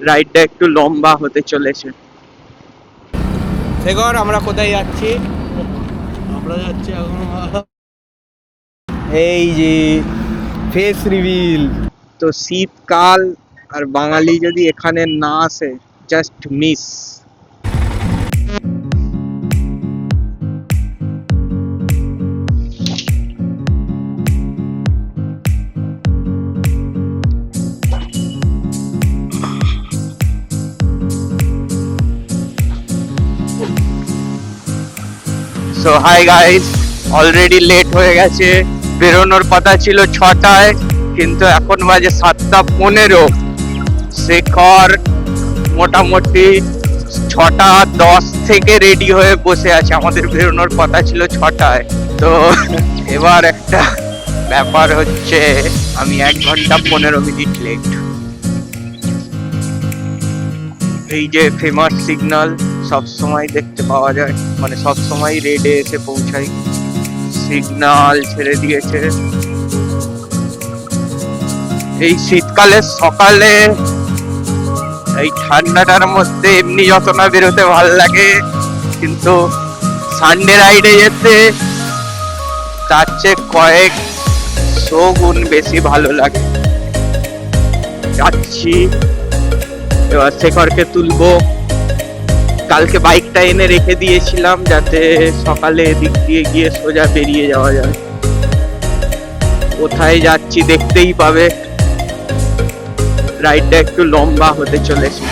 রাইডটা একটু লম্বা হতে চলেছে। শেখর, আমরা কোথায় যাচ্ছি? আমরা যাচ্ছি এখন এই যে ফেস রিভিল। তো শীতকাল আর বাঙালি যদি এখানে না আসে, just miss. So hi guys, already late হয়ে গেছে। বেরোনোর কথা ছিল 6টায়, কিন্তু এখন বাজে 7:15। শেখর মোটামুটি 6:10 থেকে রেডি হয়ে বসে আছে। আমাদের বেরোনোর কথা ছিল 6টায়। তো এবার একটা ব্যাপার হচ্ছে, আমি 1 ঘন্টা 15 মিনিট লেট। এই যে ফেমাস সিগন্যাল সব সময় দেখতে পাওয়া যায়, মানে সব সময় রেডে এসে পৌঁছাই। সিগন্যাল ছেড়ে দিয়েছে। এই শীতকালের সকালে এই ঠান্ডাটার মধ্যে এমনি যত না বেরোতে ভাল লাগে, কিন্তু সানডে রাইডে যেতে তার চেয়ে কয়েকশো গুণ বেশি ভালো লাগে। যাচ্ছি, এবার শেখরকে তুলবো। কালকে বাইকটা এনে রেখে দিয়েছিলাম যাতে সকালে এদিক দিয়ে গিয়ে সোজা বেরিয়ে যাওয়া যায়। কোথায় যাচ্ছি দেখতেই পাবে। রাইডটা একটু লম্বা হতে চলেছে।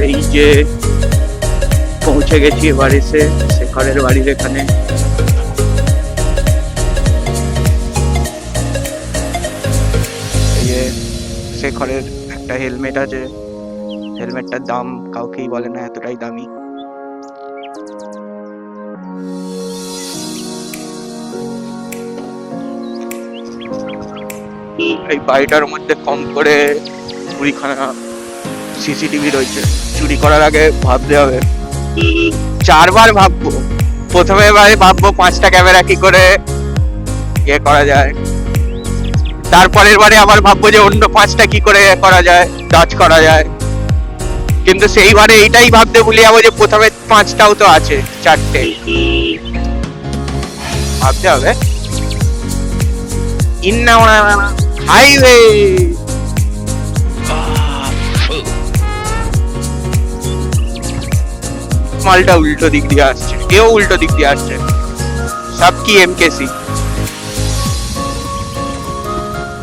এই যে পৌঁছে গেছি এবার এসে শেখরের বাড়ির এখানে। শেখরের একটা হেলমেট আছে, হেলমেটটার দাম কাউকেই বলে না, এতটাই দামি। এই বাড়িটার মধ্যে কম করে 20খানা সিসিটিভি রয়েছে। চুরি করার আগে ভাবতে হবে, 4বার ভাববো। প্রথমে ভাববো 5টা ক্যামেরা কি করে ইয়ে করা যায়, তারপরের বারে আবার ভাববো যে অন্য 5টা কি করে করা যায়, টাচ করা যায়। কিন্তু সেইবারে এইটাই ভাবতে ভুলে যাবো যে প্রথমে 5টাও তো আছে, 4টে ভাবতে হবে। হাইওয়ে মালটা উল্টো দিক দিয়ে আসছে, কেউ উল্টো দিক দিয়ে আসছে। সব কি এমকেসি।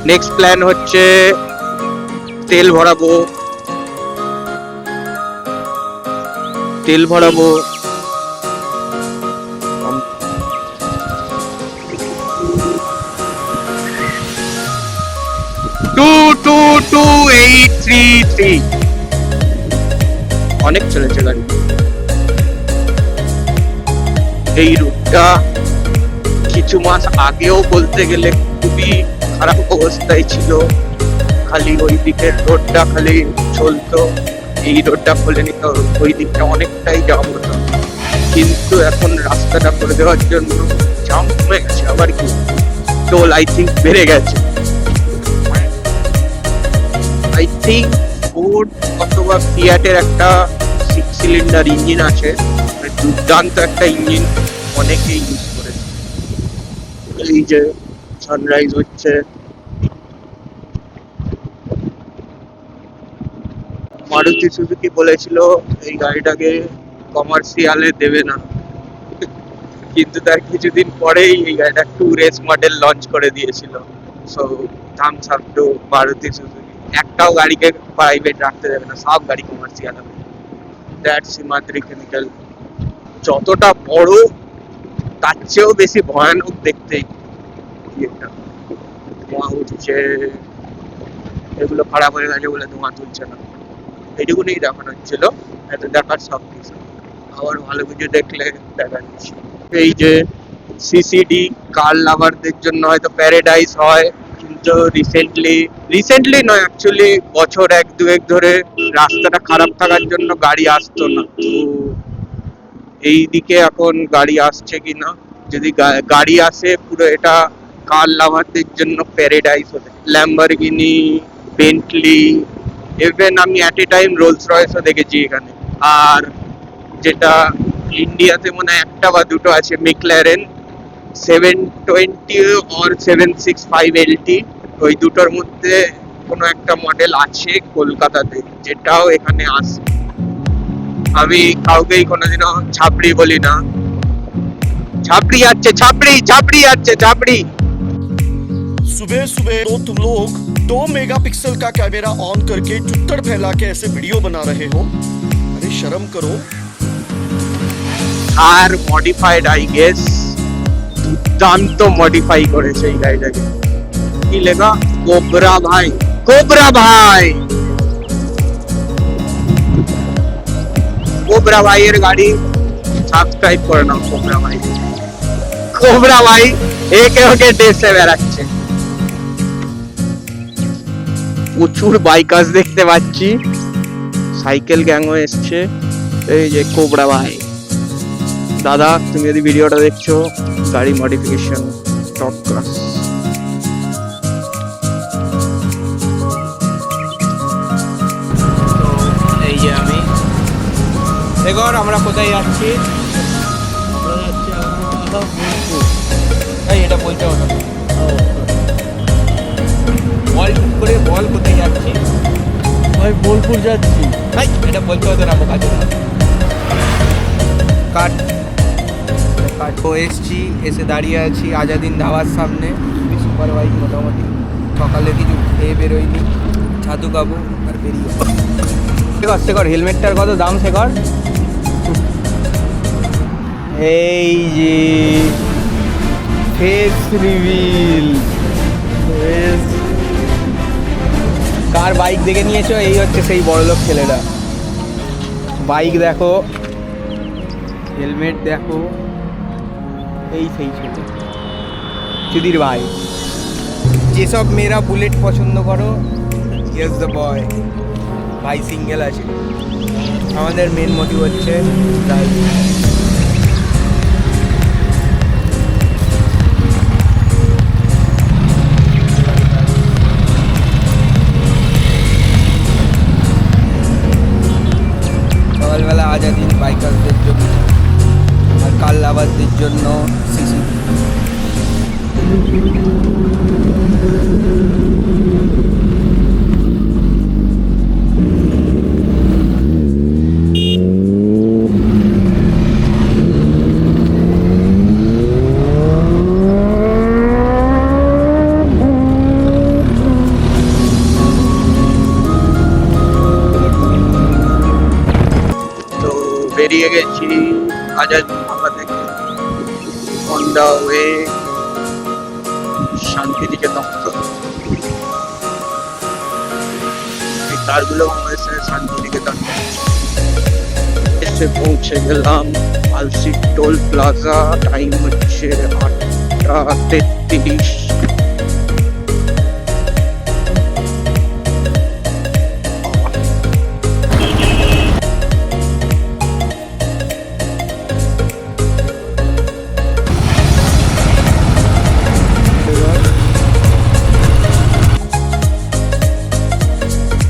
নেক্সট প্ল্যান হচ্ছে তেল ভরাবো। অনেক চলেছে গাড়ি। এই রুটটা কিছু মাস আগেও বলতে গেলে খুবই খারাপ অবস্থায় ছিল। খালি ওই দিকের রোডটা খালি চলতো, এই রোডটা খুলে নিত, ওই দিকটা অনেকটাই জাম হতো। কিন্তু এখন রাস্তাটা করে দেওয়ার জন্য জাম কমে গেছে। আবার কি টোল আই থিঙ্ক বেড়ে গেছে। আই থিঙ্ক ফোর্ড অথবা ফিয়াটের একটা 6 সিলিন্ডার ইঞ্জিন আছে, দুর্দান্ত একটা ইঞ্জিন, অনেকেই ইউজ করেছে। এই যে সানরাইজ হচ্ছে। মারুতি সুজুকি বলেছিল এই গাড়িটাকে কমার্শিয়ালে দেবে না, কিন্তু তার কিছুদিন পরেই এই গাড়িটা 2 রেস মডেল লঞ্চ করে দিয়েছিল। So thumbs up to Maruti Suzuki. একটাও গাড়িকে প্রাইভেট রাখতে দেবে না, সব গাড়ি কমার্শিয়াল হবে। That's Himadri chemical. যতটা বড় তার চেয়েও বেশি ভয়ানক দেখতে। ধোঁয়া উঠছে, এগুলো খারাপ হয়ে গেছে বলে ধোঁয়া তুলছে না, এইটুকুনি দেখানো হচ্ছিল। এত দেখার সব কিছু, আবার ভালো কিছু দেখলে দেখা যাচ্ছে। এই যে সিসিডি কার লাভারদের জন্য হয়তো প্যারাডাইস হয়, কিন্তু রিসেন্টলি নয়, অ্যাকচুয়ালি বছর 1-2 ধরে রাস্তাটা খারাপ থাকার জন্য গাড়ি আসতো না। তো এই দিকে এখন গাড়ি আসছে কিনা, যদি গাড়ি আসে পুরো এটা কার লাভারদের জন্য প্যারাডাইস হতে, ল্যাম্বরগিনি, বেন্টলি, ইভেন আমি অ্যাট এ টাইম রোলস রয়েসও দেখেছি এখানে। আর যেটা ইন্ডিয়াতে মনে হয় একটা বা দুটো আছে, মেকল্যারেন 720 or 765 LT, ওই দুটোর মধ্যে কোনো একটা মডেল আছে কলকাতাতে, যেটাও এখানে আসে। আমি কাউকেই কোনোদিনও ছাপড়ি বলি না, ছাপড়ি যাচ্ছে, ছাপড়ি ছাপড়ি যাচ্ছে, ছাপড়ি। सुबह सुबह तो तुम लोग 2 मेगापिक्सल का कैमरा ऑन करके चुत्तर फैला के ऐसे वीडियो बना रहे हो, अरे शर्म करो। আর মডিফাইড আই গেস, দুর্দান্ত মডিফাই করেছে এই গাড়িটাকে। কি লেখা? কোবরা ভাই, কোবরা ভাই, কোবরা ভাইয়ের গাড়ি সাবস্ক্রাইব করে নাও। কোবরা ভাই, কোবরা ভাই একে ওকে দেশে বেড়াচ্ছে। প্রচুর বাইকার্স দেখতে পাচ্ছি, সাইকেল গ্যাংও এসছে। এই যে কোবরা ভাই, দাদা তুমি যদি ভিডিওটা দেখছো, গাড়ি মডিফিকেশন টপ ক্লাস। এই যে আমি, এবার আমরা কোথায় যাচ্ছি? আমরা যাচ্ছি এখন বোলপুর। এই এটা বলতে হবে না। বল ঠিক করে বল, কোথায় যাচ্ছি? ভাই বোলপুর যাচ্ছি। ভাই এটা বলতে হতো না, বোকা চোদা। কাট ও এসছি, এসে দাঁড়িয়ে আছি আজাদিন ধাবার সামনে। খুবই সুপার বাইক মোটামুটি। সকালে কিছু খেয়ে বেরোয়নি, ছাতু খাবো আর বেরিয়ে শেখর, শেখর হেলমেটটার কত দাম শেখর? এই যে ফেস রিভিল, কার বাইক দেখে নিয়েছো? এই হচ্ছে সেই বড়লোক ছেলেটা। বাইক দেখো, হেলমেট দেখো, এই সেই ছেলে সুধীর ভাই। যেসব মেয়েরা বুলেট পছন্দ করো, ইয়েস দ্য বয়। ভাই সিঙ্গেল আছে, আমাদের মেন মোটিভ হচ্ছে ড্রাইভিং। সকালবেলা আজাদিন বাইকারদের জন্য আর কার লাভারদের জন্য সিসি। বেরিয়ে গেছি আজাদ ধাবা থেকে, অন দা ওয়ে শান্তিনিকেতন। এই তারগুলো বাংলাদেশের শান্তিনিকেতন। এসে পৌঁছে গেলাম আলসি টোল প্লাজা। টাইম হচ্ছে 8:33।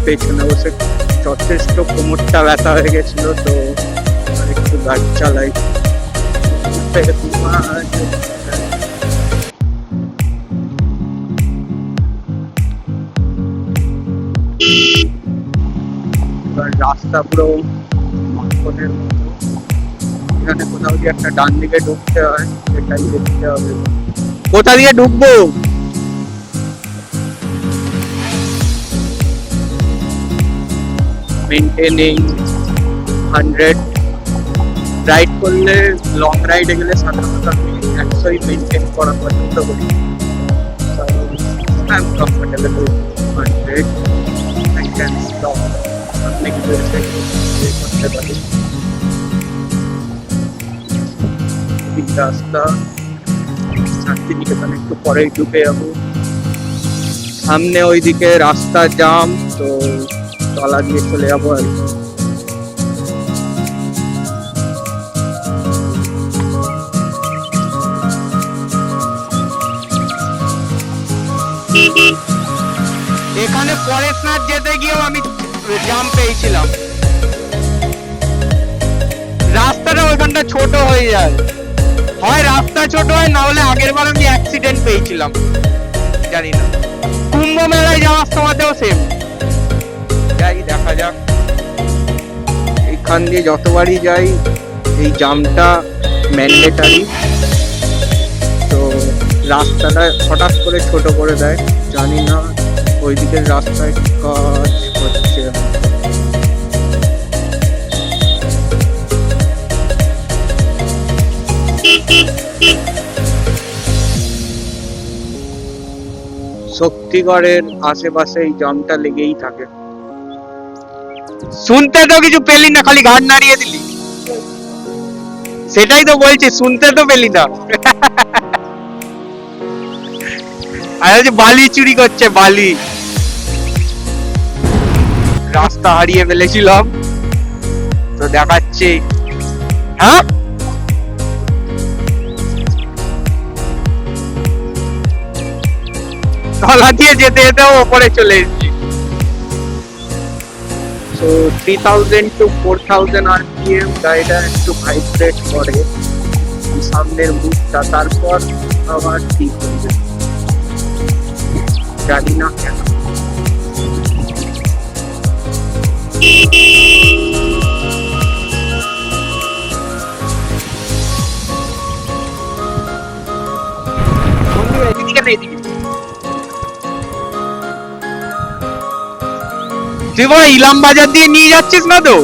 পেছনে বসে যথেষ্ট কোমরটা ব্যথা হয়ে গেছিল, তো একটু গাড়ি চালাই। রাস্তা পুরো মাখনের মতো, এখানে কোথাও দিয়ে একটা ডান দিকে ঢুকতে হয়, সেটাই দেখতে হবে। কোথা দিয়ে ঢুকবো? মেনটেনিং 100 রাইড করলে, লং রাইডে গেলে সাধারণত আমি 100ই মেনটেন করা পছন্দ করি। I am comfortable with 100 I can stop অনেক করতে পারি। এই রাস্তা শান্তিনিকেতন একটু পরেই ঢুকে যাবো। সামনে ওইদিকে রাস্তা জাম, তো তলা দিয়ে চলে যাবো আর কি। এখানে পরেশনাথ যেতে গিয়েও আমি জাম পেয়েছিলাম। রাস্তাটা ওইখানটা ছোট হয়ে যায়, হয় রাস্তা ছোট হয়, না হলে আগের বার আমি অ্যাক্সিডেন্ট পেয়েছিলাম, জানি না। কুম্ভ মেলায় যাওয়ার সময়তেও সেম। যাই, দেখা যাক। এখান দিয়ে যতবারই যাই এই জামটা ম্যান্ডেটারি, তো রাস্তাটা হঠাৎ করে ছোট করে দেয়, জানি না ওই দিকের রাস্তায় কাজ হচ্ছে। শক্তিগড়ের আশেপাশে এই জামটা লেগেই থাকে। শুনতে তো কিছু পেলি না, খালি ঘাড় নাড়িয়ে দিলি। সেটাই তো বলছি, শুনতে তো পেলি না। আর যে বালি চুরি করছে, বালি। রাস্তা হারিয়ে ফেলেছিলাম, তো দেখাচ্ছি। হ্যাঁ, তলা দিয়ে যেতে যেতে ওপরে চলে এসেছি। তো 3000 to 4000 RPM গাড়িটা একটু ভাইব্রেট করে সামনের মুখটা, তারপর আবার ঠিক হয়ে যায়, জানি না কেন। এদিকে না, এদিকে। তুই বড় ইলাম বাজার দিয়ে নিয়ে যাচ্ছিস না তো?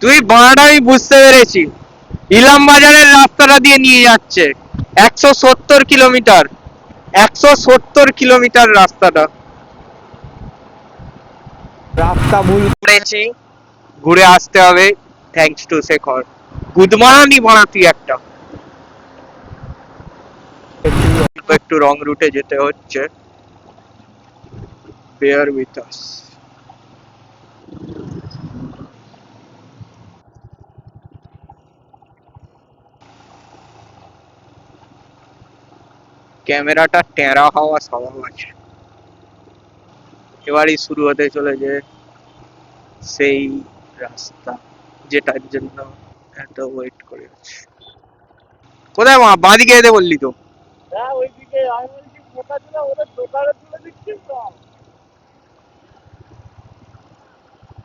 তুই বাড়াটা আমি বুঝতে পেরেছি, ইলাম বাজারের রাস্তাটা দিয়ে নিয়ে যাচ্ছে। 170 কিলোমিটার, 170 কিলোমিটার রাস্তাটা। রাস্তা ভুল করেছি, ঘুরে আসতে হবে। Thanks to Shekhar. গুদমারানি বানা তুই একটা। একটু রং রুটে যেতে হচ্ছে, বেয়ার উইথ আস। ক্যামেরাটা টেরা হওয়া স্বভাব আছে। এবারই শুরু হতে চলেছে সেই রাস্তা যেটার জন্য এত ওয়েট করে আছি। কোথায় মা? বাঁদিকে যেতে বললি তো। হ্যাঁ, ওইদিকে আমি বলছি পোকা ছিল, ওদের দোকানে তুলে দিচ্ছিস তো।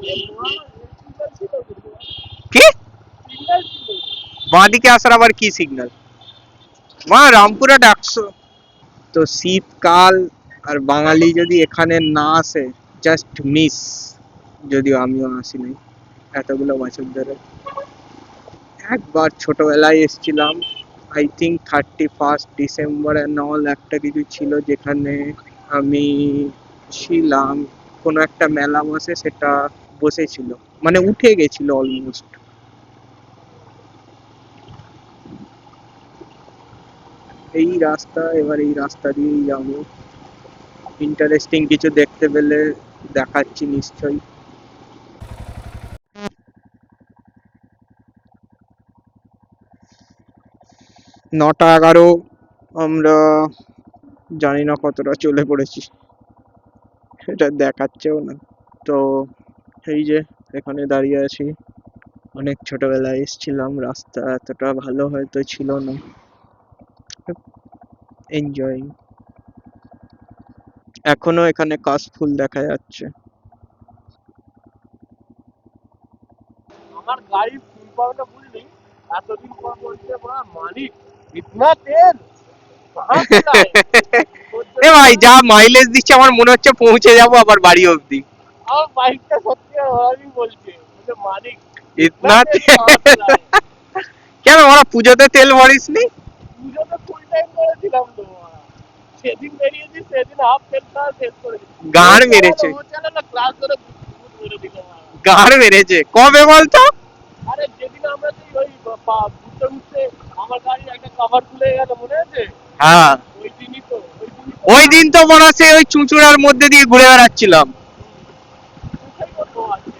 কি সিগন্যাল ছিল। বাঁদিকে আসার আবার কি সিগন্যাল? মা রামপুরহাট 100। তো শীতকাল আর বাঙালি যদি এখানে না আসে, জাস্ট মিস। যদিও আমিও আসি নাই এতগুলো বছর ধরে। একবার ছোটবেলায় এসেছিলাম, আই থিঙ্ক 31 ডিসেম্বর নল একটা কিছু ছিল, যেখানে আমি ছিলাম। কোনো একটা মেলা বসে, সেটা বসেছিল, মানে উঠে গেছিল অলমোস্ট। এই রাস্তা, এবার এই রাস্তা দিয়েই যাবো। ইন্টারেস্টিং কিছু দেখতে পেলে দেখাচ্ছি নিশ্চয়ই। 9টা 11 আমরা জানি না কতটা চলে পড়েছি, এটা দেখাচ্ছেও না। তো এই যে এখানে দাঁড়িয়ে আছি, অনেক ছোটবেলায় এসেছিলাম, রাস্তা এতটা ভালো হয়তো ছিল না, এনজয়িং। এখনো এখানে কাশফুল দেখা যাচ্ছে। আমার গাড়ি ফুল পাওয়াটা বুঝলি এতদিন পর বলছে মা মালিক ইতনা তেল कहाँ से लाए এ ভাই যা মাইলেজ দিচ্ছে আমার মনে হচ্ছে পৌঁছে যাবো আবার বাড়ি অবধি। আমার বাইকটা সত্যি ওরাই বলছে বলে মালিক ইতনা তেল कहाँ से लाए কেন ওরা পুজোতে তেল ভরিসনি? পুজোতে ফুল টাইম করেছিলাম তো সেদিন বেরিয়েছি সেদিন হাফ তেলটা শেষ করেছি গাড় মেরেছে, ও চলে না ক্লাস ধরে ভূত মেরে দিল গাড় মেরেছে। কবে বলতো? আরে যেদিন আমরা তুই ওই ঘুরতে ঘুরতে আমার গাড়ির একটা কভার খুলে গেল মনে আছে হ্যাঁ ওই দিনই তো ওই দিন তো মনে আছে ওই চুঁচুড়ার মধ্যে দিয়ে ঘুরে বেড়াচ্ছিলাম। কোথায় করবো আছে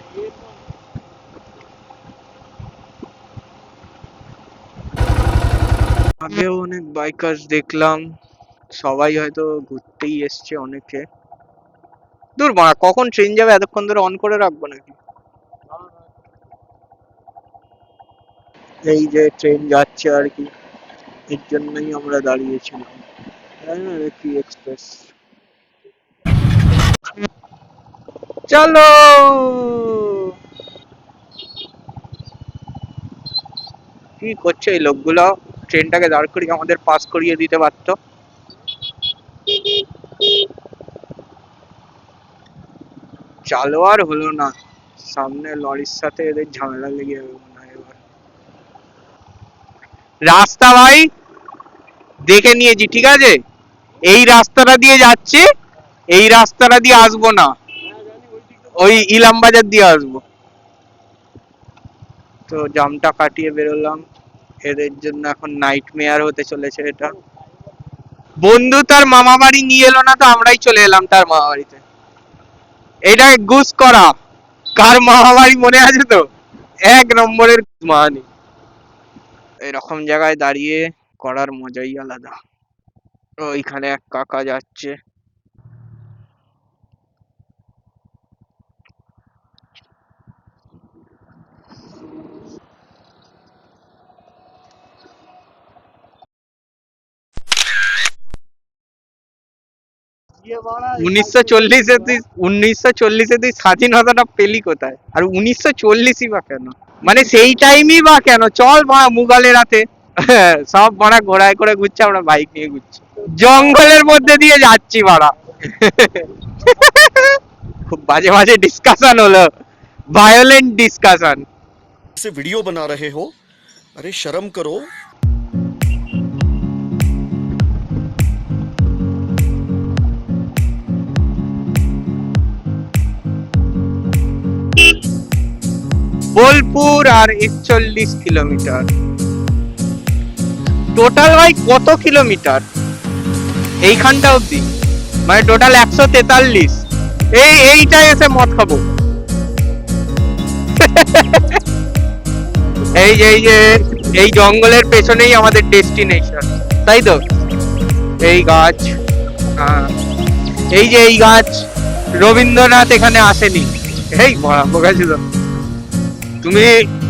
আগেও অনেক বাইকার্স দেখলাম, সবাই হয়তো ঘুরতেই এসছে অনেকে। দূর বাড়া কখন ট্রেন যাবে এতক্ষণ ধরে অন করে রাখবো নাকি? এই যে ট্রেন যাচ্ছে আর কি, এর জন্যই আমরা দাঁড়িয়েছিলাম। কি এক্সপ্রেস, চলো। কি করছে এই লোকগুলো? ট্রেনটাকে দাঁড় করিয়ে আমাদের পাস করিয়ে দিতে পারতো। চালু আর হলো না, সামনে লরির সাথে এদের ঝামেলা লেগে যাবে মনে হয় এবার। রাস্তা ভাই দেখে নিয়েছি ঠিক আছে, এই রাস্তাটা দিয়ে যাচ্ছে, এই রাস্তাটা দিয়ে আসবো না, ওই ইলাম বাজার দিয়ে আসবো। তো জামটা কাটিয়ে বেরোলাম, এদের জন্য এখন নাইট মেয়ার হতে চলেছে এটা। বন্ধু তার মামা বাড়ি নিয়ে এলো না, তো আমরাই চলে এলাম তার মামা বাড়িতে। এটা গুস করা, কার মামা বাড়ি মনে আছে তো? এক নম্বরের মানি। এরকম জায়গায় দাঁড়িয়ে করার মজাই আলাদা। ওইখানে এক কাকা যাচ্ছে। গিয়ে বাড়া 1940-এ তুই 1940-এ তুই স্বাধীনতাটা পেলি কোথায়? আর 1940ই বা কেন? মানে সেই টাইমই বা কেন? চল বাড়া মুঘলের হাতে সব বাড়া ঘোড়ায় করে ঘুরছে, আমরা বাইক নিয়ে ঘুরছি, জঙ্গলের মধ্যে দিয়ে যাচ্ছি বাড়া। খুব বাজে বাজে ডিসকাশন হলো, ভায়োলেন্ট ডিসকাশন। से वीडियो बना रहे हो, अरे शर्म करो। বোলপুর আর 41 কিলোমিটার। টোটাল ভাই কত কিলোমিটার এইখানটা অবধি? মানে টোটাল 143। এইটা এসে মদ খাবো। এই যে এই জঙ্গলের পেছনেই আমাদের ডেস্টিনেশন, তাই তো? এই গাছ, হ্যাঁ এই যে এই গাছ, রবীন্দ্রনাথ এখানে আসেনি। এই বড়া বোকা ছিল। তুমি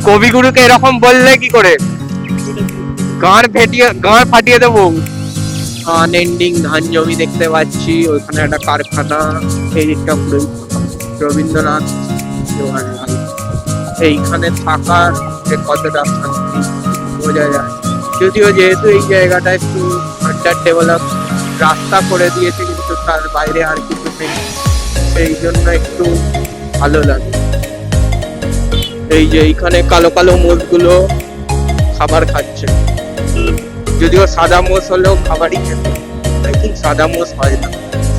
কবিগুরুকে এরকম বললে কি করে? গাঁড় ফাটিয়ে দেবো। আনএন্ডিং ধান জমি দেখতে পাচ্ছি, ওইখানে একটা কারখানা, এই দিকটা পুরোই রবীন্দ্রনাথ জওয়াহরলাল। এইখানে থাকার যে কতটা শান্তি বোঝা যায়। যদিও যেহেতু এই জায়গাটা একটু আন্ডার ডেভেলপ, রাস্তা করে দিয়েছে কিন্তু তার বাইরে আর কিছু নেই, সেই জন্য একটু ভালো লাগে। এই যে এইখানে কালো কালো মোষগুলো খাবার খাচ্ছে, যদিও সাদা মোষ হলেও খাবারই খেত। আই থিঙ্ক সাদা মোষ হয় না,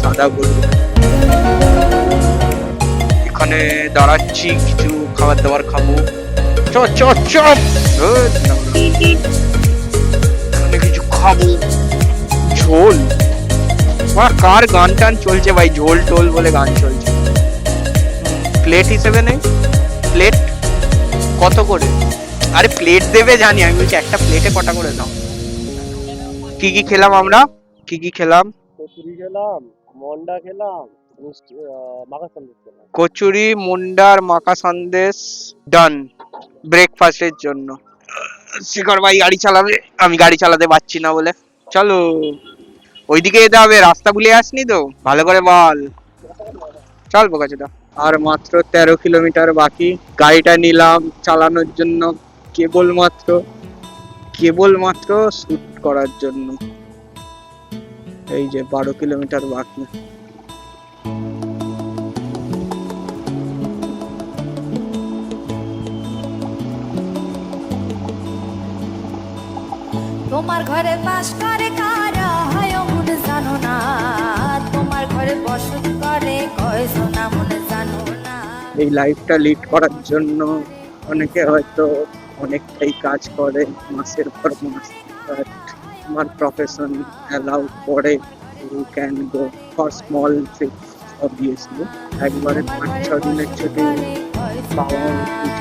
সাদা গরু। এখানে দাঁড়াচ্ছি, কিছু খাবার দাবার খাবো। চপ চপ চপ, এখানে কিছু খাবো। ঝোল, কার গান টান চলছে ভাই, ঝোল টোল বলে গান চলছে। প্লেট হিসেবে নেই? প্লেট কত করে? আরে প্লেট দেবে জানি, আমি বলছি একটা প্লেটে কটা করে দাও। কি কি খেলাম আমরা? কি কি খেলাম? কচুরি খেলাম, মন্ডা খেলাম, মাখা সন্দেশ খেলাম। কচুরি, মুন্ডার মাখা সন্দেশ ডান ব্রেকফাস্টের জন্য। শিখর ভাই গাড়ি চালাবে, আমি গাড়ি চালাতে পারছি না বলে। চলো ওইদিকে যেতে হবে, রাস্তা ভুলে আসনি তো, ভালো করে বল। চল বোকাচোদা। আর মাত্র 13 কিলোমিটার বাকি। গাড়িটা নিলাম চালানোর জন্য, কেবলমাত্র শুট করার জন্য। এই যে 12 কিলোমিটার বাকি। তোমার ঘরে বাস করে কারা হয় মনে জানো না, তোমার ঘরে বসত করে কয়জন মনে জানো না। এই লাইফটা লিড করার জন্য অনেকে হয়তো অনেকটাই কাজ করে মাসের পর মাস, বাট আমার প্রফেশন অ্যালাউ করে you can go for small trips obviously. একবারে 5-6 দিনের ছুটি পাওয়া উচিত,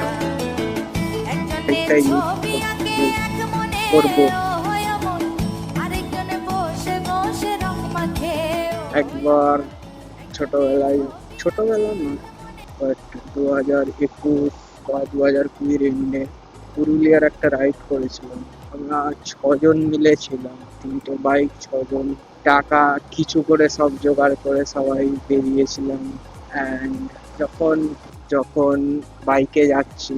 এটাই করবো। একবার ছোটবেলা না, বাট 2021 বা 2020 এমনি পুরুলিয়ার একটা রাইড করেছিলাম। আমরা 6 জন মিলে ছিলাম, 3টে বাইক, 6 জন। টাকা কিছু করে সব জোগাড় করে সবাই বেরিয়েছিলাম। অ্যান্ড যখন বাইকে যাচ্ছি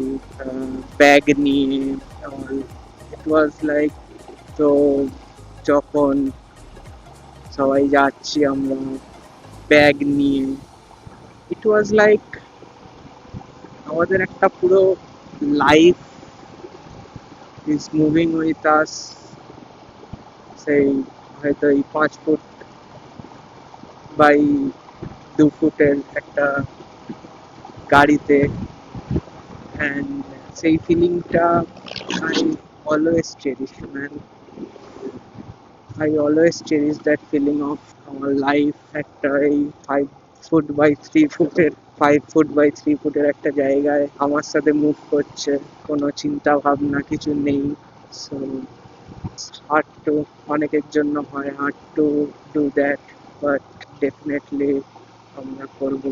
ব্যাগ নিয়ে, ইট ওয়াজ লাইক, তো যখন সবাই যাচ্ছি আমরা ব্যাগ নিয়ে, ইট ওয়াজ লাইক আমাদের একটা পুরো life is moving with us. সেই হয়তো এই 5 ফুট বাই 2 ফুটের একটা গাড়িতে, অ্যান্ড সেই ফিলিংটা I always cherish man. I always cherish that feeling of our life একটা এই 5 ফুট বাই 3 ফুটের 5 ফুট বাই 3 ফুটের একটা জায়গায় আমার সাথে মুভ করছে, কোনো চিন্তা ভাবনা কিছু নেই। সো হার্ড টু, অনেকের জন্য হয় hard to do that, but definitely আমরা করবো।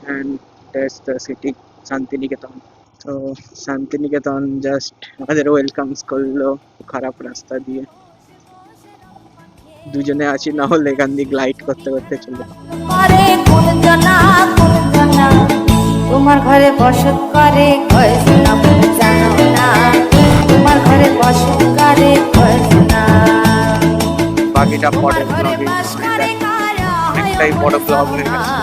And that's the city Santiniketan. তো শান্তিনিকেতন জাস্ট আমাদের ওয়েলকামস করলো খারাপ রাস্তা দিয়ে। দুজনে আছি, না হলে এখান দিয়ে গ্লাইড করতে করতে চলে। তোমার ঘরে বসত করে কয়জন মনে জানো না, তোমার ঘরে বসত করে কয়জন। বাকিটা পরের ব্লগে, অনেকটাই বড় ব্লগ হয়ে গেছে।